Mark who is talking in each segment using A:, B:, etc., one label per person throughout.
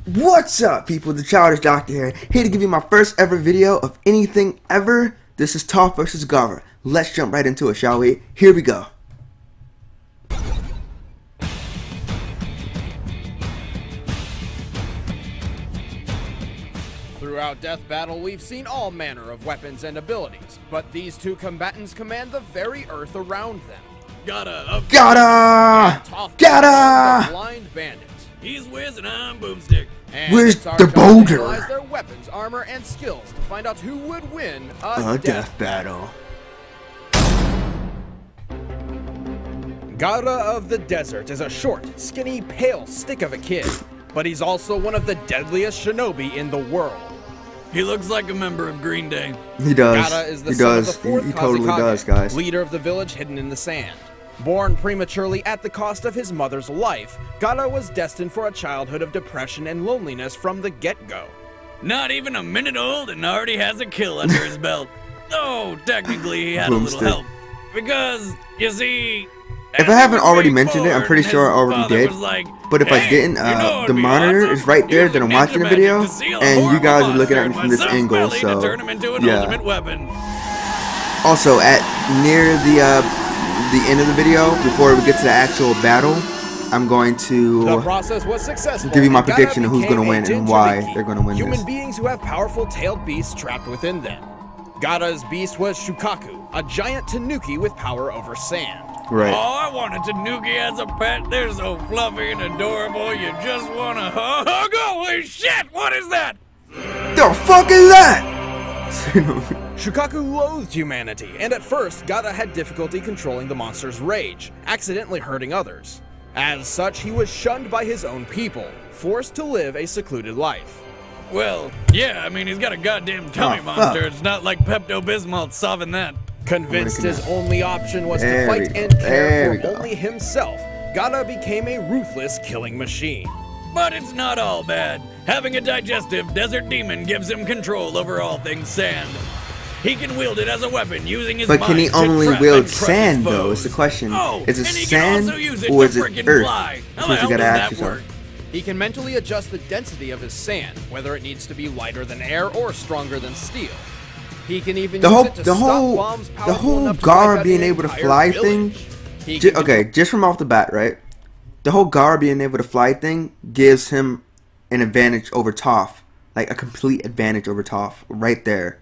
A: What's up, people? The Childish Doctor here to give you my first ever video of anything ever. This is Toph versus Gaara. Let's jump right into it, shall we? Here we go.
B: Throughout Death Battle, we've seen all manner of weapons and abilities, but these two combatants command the very earth around them.
A: Gaara!
B: Toph,
A: Gaara!
B: the blind bandit.
C: He's Wiz and I'm Boomstick.
B: And
A: Where's
B: it's our
A: the
B: job to
A: boulder?
B: analyze their weapons, armor, and skills to find out who would win
A: A death battle.
B: Gaara of the Desert is a short, skinny, pale stick of a kid, but he's also one of the deadliest shinobi in the world.
C: He looks like a member of Green Day.
A: He does.
B: Gaara is the
A: He
B: son
A: does.
B: of the fourth
A: He totally
B: Kazekage,
A: does, guys.
B: leader of the village hidden in the sand. Born prematurely at the cost of his mother's life, Gaara was destined for a childhood of depression and loneliness from the get-go.
C: Not even a minute old and already has a kill under his belt. Though, technically he had a little help. Because, you see...
A: If I haven't already mentioned it, I'm pretty sure I already did.
C: Like,
A: but if I didn't, the monitor is right there that I'm watching the video, and you guys are looking at me from this angle, so yeah. Also, at near the end of the video, before we get to the actual battle, I'm going to give you my prediction of who's going to win and why they're going to win
B: Human
A: this.
B: beings who have powerful tailed beasts trapped within them. Gaara's beast was Shukaku, a giant tanuki with power over sand.
A: Right.
C: Oh, I want a tanuki as a pet. They're so fluffy and adorable. You just want to hug. Holy shit! What is that?
A: The fuck is that?
B: Shukaku loathed humanity, and at first, Gaara had difficulty controlling the monster's rage, accidentally hurting others. As such, he was shunned by his own people, forced to live a secluded life.
C: Well, yeah, I mean, he's got a goddamn tummy monster. It's not like Pepto-Bismol solving that.
B: Convinced his only option was to fight and care for only himself, Gaara became a ruthless killing machine.
C: But it's not all bad. Having a digestive desert demon gives him control over all things sand. He can wield it as a weapon using his mind.
A: But can he only wield sand, though, is the question. Is it sand or is it earth? That's what you gotta ask yourself.
B: He can mentally adjust the density of his sand, whether it needs to be lighter than air or stronger than steel. He can even use it to stop bombs powerful enough to
A: Gaara being able to fly thing. Okay, just from off the bat, right? The whole Gaara being able to fly thing gives him an advantage over Toph, like a complete advantage over Toph, right there.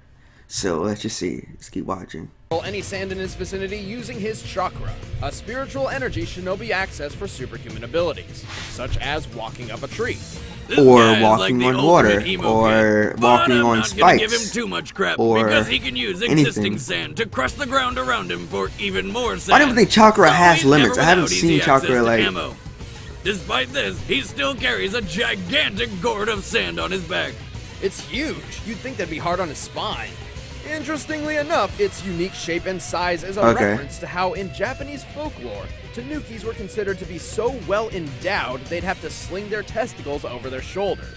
A: So let's just see. Let's keep watching.
B: Any sand in his vicinity using his chakra, a spiritual energy shinobi access for superhuman abilities, such as walking up a tree.
A: Or walking on water, or walking on spikes,
C: give him too much crap
A: or
C: because he can use existing sand to crush the ground around him for even more sand.
A: I don't even think chakra has limits. I haven't seen chakra like...
C: Despite this, he still carries a gigantic gourd of sand on his back.
B: It's huge. You'd think that'd be hard on his spine. Interestingly enough, its unique shape and size is a reference to how in Japanese folklore, tanukis were considered to be so well endowed they'd have to sling their testicles over their shoulders.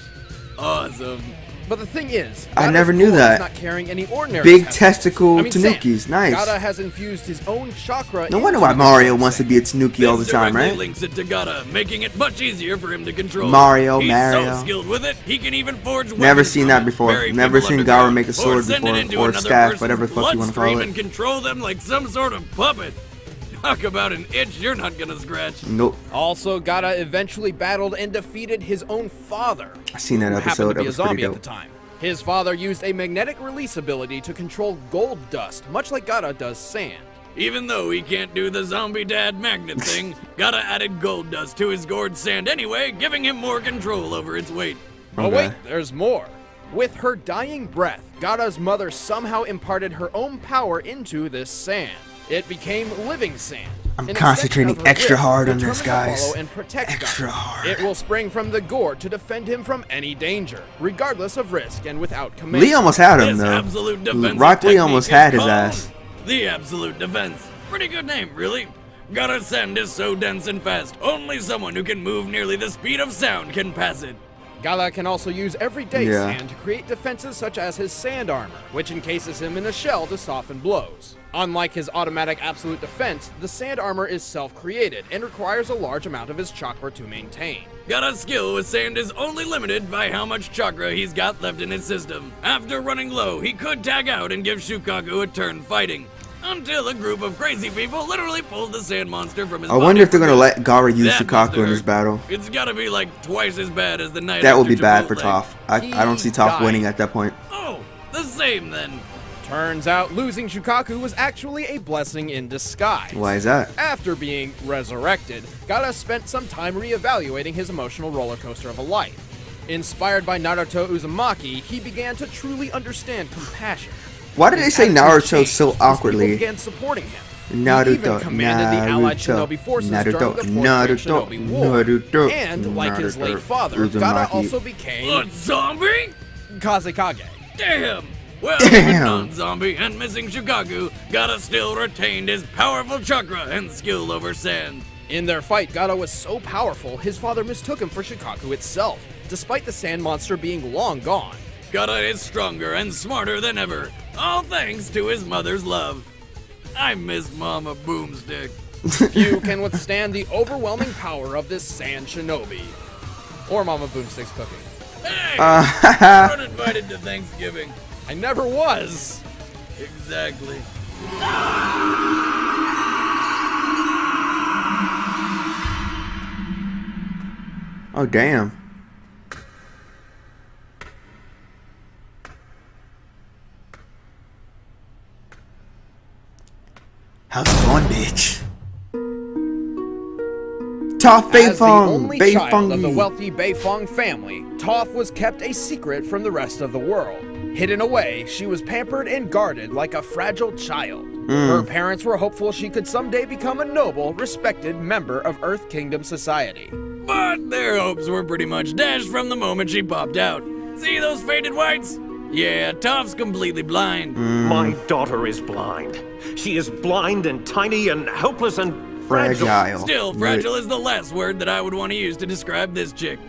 C: Awesome.
B: But the thing is,
A: I never knew that.
B: Not carrying any ordinary
A: big testicle tanukis, nice.
B: Gaara has infused his own chakra.
A: No wonder why Mario wants to be a tanuki all the time, right?
C: Links it to Gaara, making it much easier for him to control.
A: Mario.
C: So skilled with it, he can even forge weapons.
A: Never seen that before. Never seen Gaara make a sword before, or a staff, whatever the fuck you want to call it.
C: And control them like some sort of puppet. Talk about an itch you're not gonna scratch.
A: Nope.
B: Also, Gaara eventually battled and defeated his own father.
A: I seen that episode. That was pretty dope.
B: At the time. His father used a magnetic release ability to control gold dust, much like Gaara does sand.
C: Even though he can't do the zombie dad magnet thing, Gaara added gold dust to his gourd sand anyway, giving him more control over its weight.
B: Oh wait, there's more. With her dying breath, Gaara's mother somehow imparted her own power into this sand. It became living sand.
A: I'm concentrating extra hard on this, guys. Extra hard.
B: It will spring from the gourd to defend him from any danger, regardless of risk and without command.
A: Lee almost had him, though. Rock Lee almost had his ass.
C: The Absolute Defense. Pretty good name, really. Gaara's sand is so dense and fast, only someone who can move nearly the speed of sound can pass it.
B: Gaara can also use everyday sand to create defenses such as his sand armor, which encases him in a shell to soften blows. Unlike his automatic absolute defense, the sand armor is self-created and requires a large amount of his chakra to maintain.
C: Gaara's skill with sand is only limited by how much chakra he's got left in his system. After running low, he could tag out and give Shukaku a turn fighting. Until a group of crazy people literally pulled the sand monster from his body.
A: I wonder if they're gonna let Gaara use Shukaku in this battle.
C: It's gotta be like twice as bad as the night
A: That would
C: after
A: be bad for
C: Chipotle.
A: Toph. I don't see Toph winning at that point.
C: Oh, the same then.
B: Turns out losing Shukaku was actually a blessing in disguise.
A: Why is that?
B: After being resurrected, Gaara spent some time re-evaluating his emotional roller coaster of a life. Inspired by Naruto Uzumaki, he began to truly understand compassion.
A: Why did they say Naruto so awkwardly?
B: People began supporting him.
A: Naruto,
B: He even commanded the allied shinobi forces during the Fourth Shinobi War. And, like his late father, Gaara also became...
C: A zombie?
B: Kazekage.
C: Damn! Well, even non-zombie and missing Shukaku, Gaara still retained his powerful chakra and skill over sand.
B: In their fight, Gaara was so powerful, his father mistook him for Shukaku itself, despite the sand monster being long gone.
C: Gaara is stronger and smarter than ever, all thanks to his mother's love. I miss Mama Boomstick.
B: Few can withstand the overwhelming power of this sand shinobi. Or Mama Boomstick's cooking.
C: Hey! You're uninvited to Thanksgiving.
B: I never was.
C: Exactly.
A: Oh, damn. How's it going, bitch? Toph
B: As the only
A: Beifong,
B: child of the wealthy Beifong family, Toph was kept a secret from the rest of the world. Hidden away, she was pampered and guarded like a fragile child. Her parents were hopeful she could someday become a noble, respected member of Earth Kingdom society.
C: But their hopes were pretty much dashed from the moment she popped out. See those faded whites? Yeah, Toph's completely blind.
D: My daughter is blind. She is blind and tiny and helpless and fragile.
C: Still, fragile is the last word that I would want to use to describe this chick.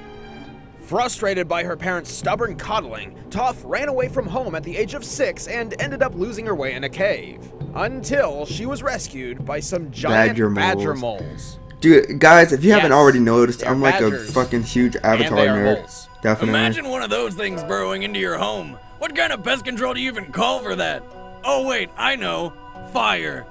B: Frustrated by her parents' stubborn coddling, Toph ran away from home at the age of 6 and ended up losing her way in a cave. Until she was rescued by some giant badger moles.
A: Dude, guys, if you haven't already noticed, I'm like a fucking huge Avatar nerd.
B: Moles.
A: Definitely.
C: Imagine one of those things burrowing into your home. What kind of pest control do you even call for that? Oh wait, I know. Fire.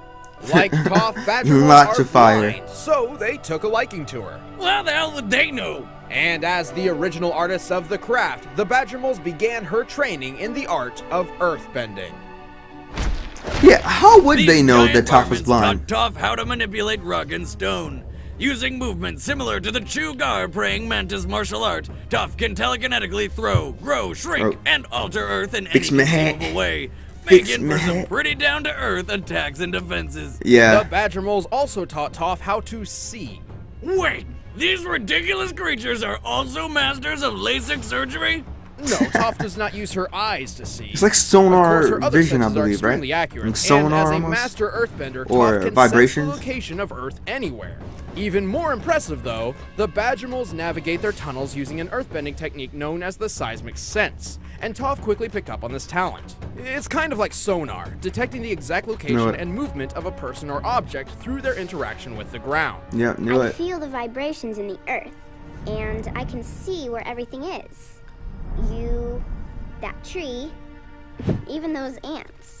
B: Like Toph, badger moles
A: Lots
B: are
A: of fire.
B: blind, so they took a liking to her.
C: Well, how the hell would they know?
B: And as the original artists of the craft, the badger moles began her training in the art of earthbending.
A: Yeah, how would
C: These
A: they know
C: giant
A: that Toph was
C: varmints
A: blind?
C: taught Toph how to manipulate rock and stone. Using movements similar to the Chugar praying mantis martial art, Toph can telekinetically throw, grow, shrink, and alter Earth in any conceivable way, making for some pretty down-to-earth attacks and defenses.
A: Yeah.
B: The badger moles also taught Toph how to see.
C: Wait, these ridiculous creatures are also masters of LASIK surgery?
B: No, Toph does not use her eyes to see.
A: It's like sonar
B: Of course, her other
A: vision, I
B: senses are
A: believe, right?
B: extremely accurate,
A: Like sonar
B: and as a
A: almost?
B: master earthbender,
A: Or
B: Toph can
A: vibrations?
B: sense the location of Earth anywhere. Even more impressive, though, the badger moles navigate their tunnels using an earthbending technique known as the seismic sense, and Toph quickly picked up on this talent. It's kind of like sonar, detecting the exact location and movement of a person or object through their interaction with the ground.
A: Yeah, knew
E: I
A: it.
E: feel the vibrations in the earth, and I can see where everything is. You, that tree, even those ants.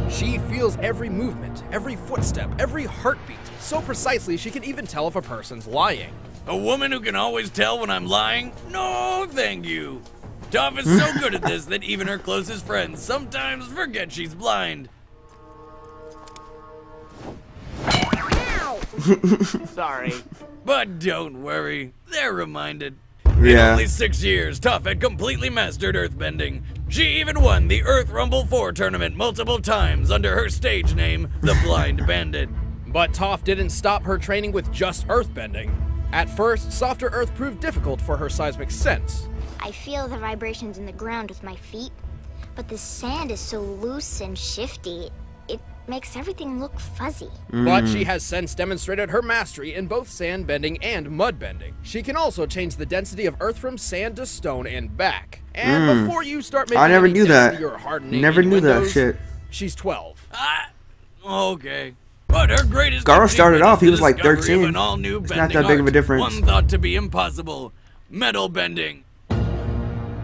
B: She feels every movement, every footstep, every heartbeat, so precisely she can even tell if a person's lying.
C: A woman who can always tell when I'm lying? No, thank you. Toph is so good at this that even her closest friends sometimes forget she's blind.
E: Ow!
D: Sorry.
C: But don't worry, they're reminded.
A: Yeah.
C: In only 6 years, Toph had completely mastered earthbending. She even won the Earth Rumble 4 tournament multiple times under her stage name, the Blind Bandit.
B: But Toph didn't stop her training with just earthbending. At first, softer earth proved difficult for her seismic sense.
E: I feel the vibrations in the ground with my feet, but the sand is so loose and shifty, it makes everything look fuzzy.
B: But she has since demonstrated her mastery in both sand bending and mud bending. She can also change the density of earth from sand to stone and back. And before you start making
A: I never knew that. Never knew that shit.
B: She's 12.
C: Okay. But her greatest
A: Gaara started off, he was like
C: discovery
A: 13.
C: Of an all-new
A: It's
C: bending
A: not that big of a
C: art,
A: difference.
C: One thought to be impossible. Metal bending.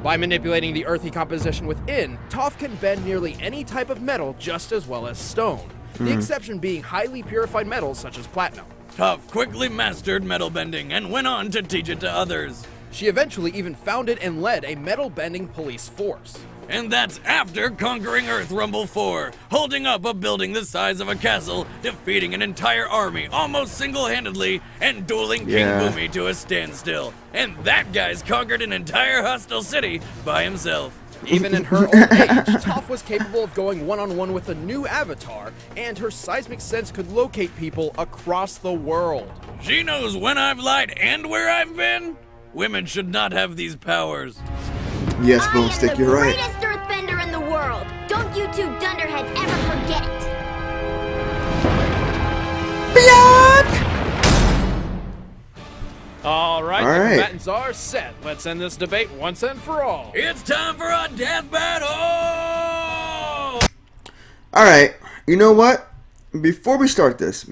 B: By manipulating the earthy composition within, Toph can bend nearly any type of metal just as well as stone. The exception being highly purified metals such as platinum.
C: Toph quickly mastered metal bending and went on to teach it to others.
B: She eventually even founded and led a metal bending police force.
C: And that's after conquering Earth Rumble 4, holding up a building the size of a castle, defeating an entire army almost single-handedly, and dueling King Boomy to a standstill. And that guy's conquered an entire hostile city by himself.
B: Even in her old age, Toph was capable of going one-on-one with a new avatar, and her seismic sense could locate people across the world.
C: She knows when I've lied and where I've been. Women should not have these powers.
A: Yes, Boomstick, you're right.
E: I am the greatest earthbender in the world. Don't you two dunderheads ever forget it.
B: All right, the combatants are set. Let's end this debate once and for all.
C: It's time for a death battle!
A: Alright, you know what? Before we start this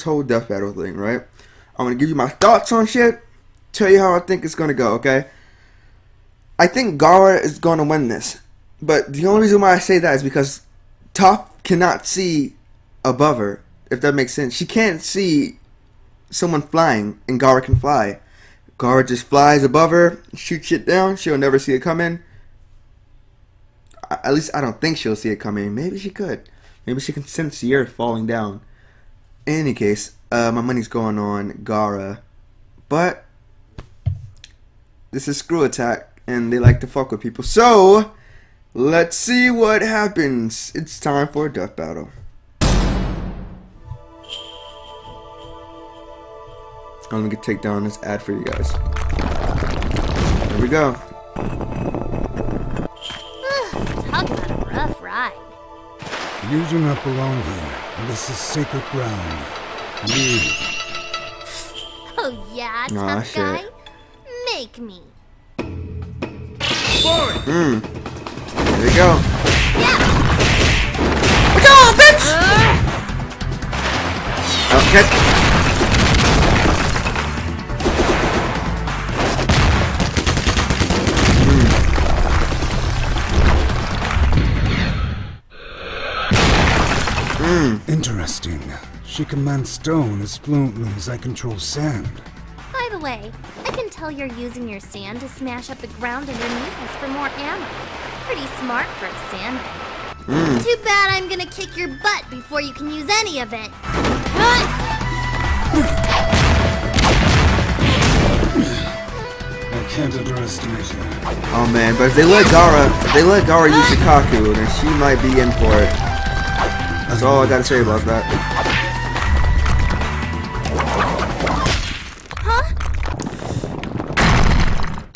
A: whole death battle thing, right? I'm gonna give you my thoughts on shit, tell you how I think it's gonna go, okay? I think Gaara is gonna win this. But the only reason why I say that is because Toph cannot see above her, if that makes sense. She can't see someone flying, and Gaara can fly. Gaara just flies above her, shoots shit down, she'll never see it coming. At least I don't think she'll see it coming. Maybe she could. Maybe she can sense the earth falling down. In any case, my money's going on Gaara. But this is Screw Attack, and they like to fuck with people. So, let's see what happens. It's time for a death battle. I'm gonna take down this ad for you guys. Here we go.
E: Talk about a rough ride.
F: You do not belong here. This is sacred ground. Leave.
E: Oh yeah,
A: Aw,
E: tough guy?
A: shit.
E: Make me.
A: There you go.
E: Yeah!
A: Go, bitch! Okay.
F: Interesting. She commands stone as fluently as I control sand.
E: By the way, I can tell you're using your sand to smash up the ground underneath us for more ammo. Pretty smart for a sand. Too bad I'm gonna kick your butt before you can use any of it.
F: I can't underestimate her.
A: Oh man, but if they let Gaara use Shikaku, then she might be in for it. That's all I gotta say about that.
E: Huh?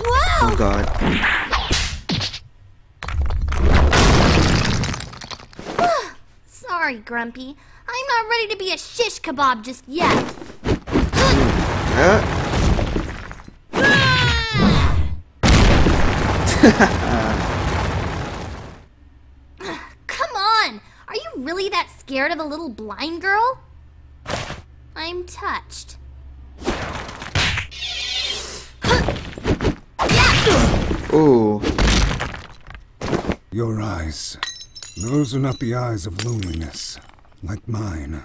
E: Whoa!
A: Oh god.
E: Sorry, Grumpy. I'm not ready to be a shish kebab just yet. Come on! Are you really that scared of a little blind girl? I'm touched.
A: Ooh.
F: Your eyes. Those are not the eyes of loneliness, like mine.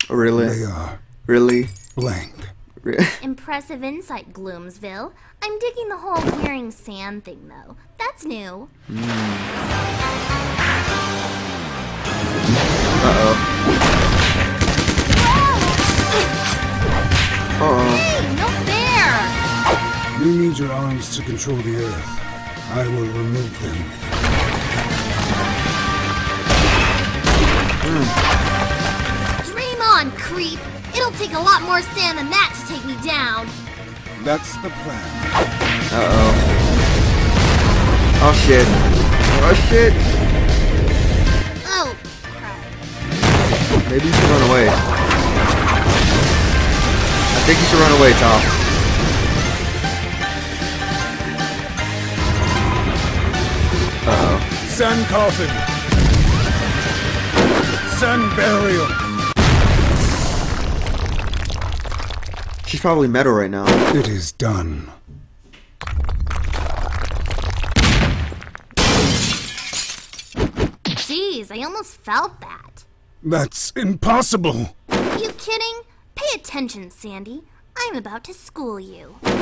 A: Really?
F: They are
A: Really?
F: blank.
E: Impressive insight, Gloomsville. I'm digging the whole wearing sand thing, though. That's new.
A: Uh-oh.
E: Hey, no fair!
F: You need your arms to control the earth. I will remove them.
E: Dream on, creep! It'll take a lot more sand than that to take me down.
F: That's the plan.
A: Uh-oh. Oh shit. Oh shit.
E: Oh, crap.
A: Maybe you should run away. I think you should run away, Toph. Uh-oh.
F: Sun coffin. Sun burial.
A: She's probably metal right now.
F: It is done.
E: Jeez, I almost felt that.
F: That's impossible.
E: Are you kidding? Pay attention, Sandy. I'm about to school you.
A: But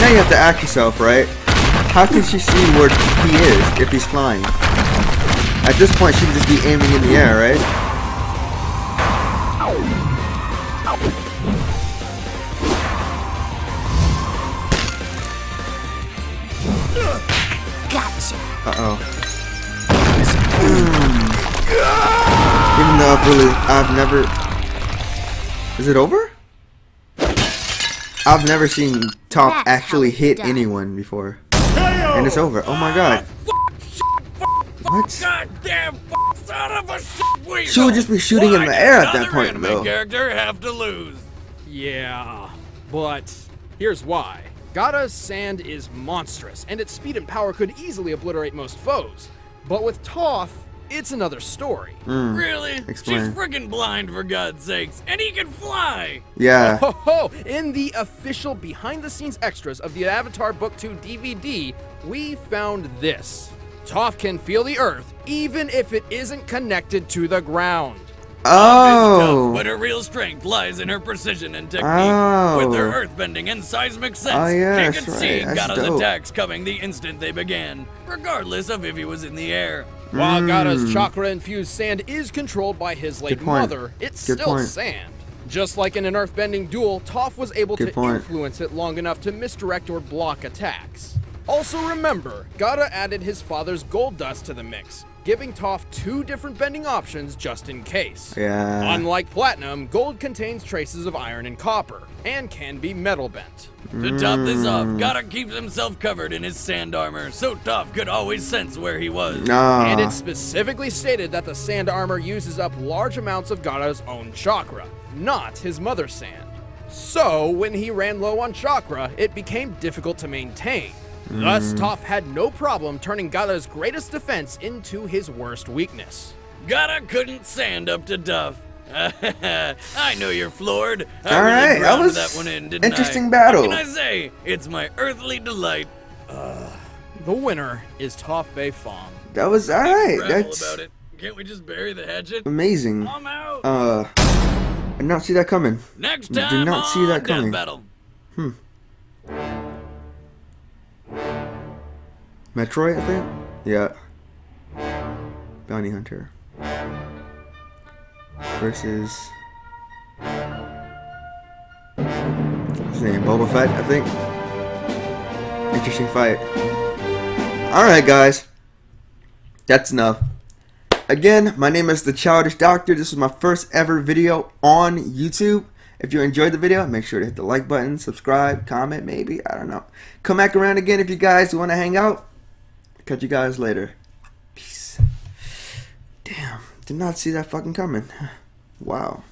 A: now you have to ask yourself, right? How can she see where he is if he's flying? At this point, she could just be aiming in the air, right?
E: Gotcha.
A: Uh-oh. Even though I've never... Is it over? I've never seen Toph
E: That's
A: actually
E: how it's
A: hit
E: done.
A: anyone before. And it's over. Oh my god. What?
C: Goddamn son of a shit weasel.
A: She would just be shooting in the air at that point,
C: anime
A: though.
C: character have to lose?
B: Yeah, but here's why. Gaara's sand is monstrous, and its speed and power could easily obliterate most foes. But with Toph, it's another story.
C: Really?
A: Explain.
C: She's friggin' blind, for God's sakes, and he can fly!
A: Yeah.
B: Ho ho! In the official behind-the-scenes extras of the Avatar Book 2 DVD, we found this. Toph can feel the earth, even if it isn't connected to the ground.
A: Oh.
C: But her real strength lies in her precision and technique.
A: Oh.
C: With her earthbending and seismic sense,
A: Oh, yeah,
C: she
A: that's
C: could
A: right.
C: see
A: That's
C: Gaara's
A: dope.
C: attacks coming the instant they began, regardless of if he was in the air.
B: While Gaara's chakra-infused sand is controlled by his late
A: Good point.
B: mother, it's
A: Good
B: still
A: point.
B: sand. Just like in an earthbending duel, Toph was able
A: Good
B: to
A: point.
B: influence it long enough to misdirect or block attacks. Also remember, Gaara added his father's gold dust to the mix, giving Toph 2 different bending options just in case.
A: Yeah.
B: Unlike platinum, gold contains traces of iron and copper, and can be metal bent.
C: To top this off, Gaara keeps himself covered in his sand armor, so Toph could always sense where he was.
B: And
A: Ah.
B: it specifically stated that the sand armor uses up large amounts of Gaara's own chakra, not his mother's sand. So, when he ran low on chakra, it became difficult to maintain. Thus, Toph had no problem turning Gaara's greatest defense into his worst weakness.
C: Gaara couldn't stand up to Duff. I know you're floored. I
A: All right,
C: really
A: that
C: grounded
A: was
C: that one in, didn't
A: interesting
C: I?
A: battle.
C: What can I say? It's my earthly delight.
B: The winner is Toph Beifong.
A: That was alright.
C: Gravel
A: That's
C: about it. Can't we just bury the hatchet?
A: amazing.
C: I'm out.
A: I did not see that coming.
C: Next
A: did
C: time
A: not see
C: on
A: that
C: Death
A: coming.
C: Battle.
A: Metroid, I think? Yeah. Bounty Hunter. Versus... What's his name? Boba Fett, I think? Interesting fight. Alright, guys. That's enough. Again, my name is the Childish Doctor. This is my first ever video on YouTube. If you enjoyed the video, make sure to hit the like button, subscribe, comment, maybe. I don't know. Come back around again if you guys want to hang out. Catch you guys later. Peace. Damn. Did not see that fucking coming. Wow.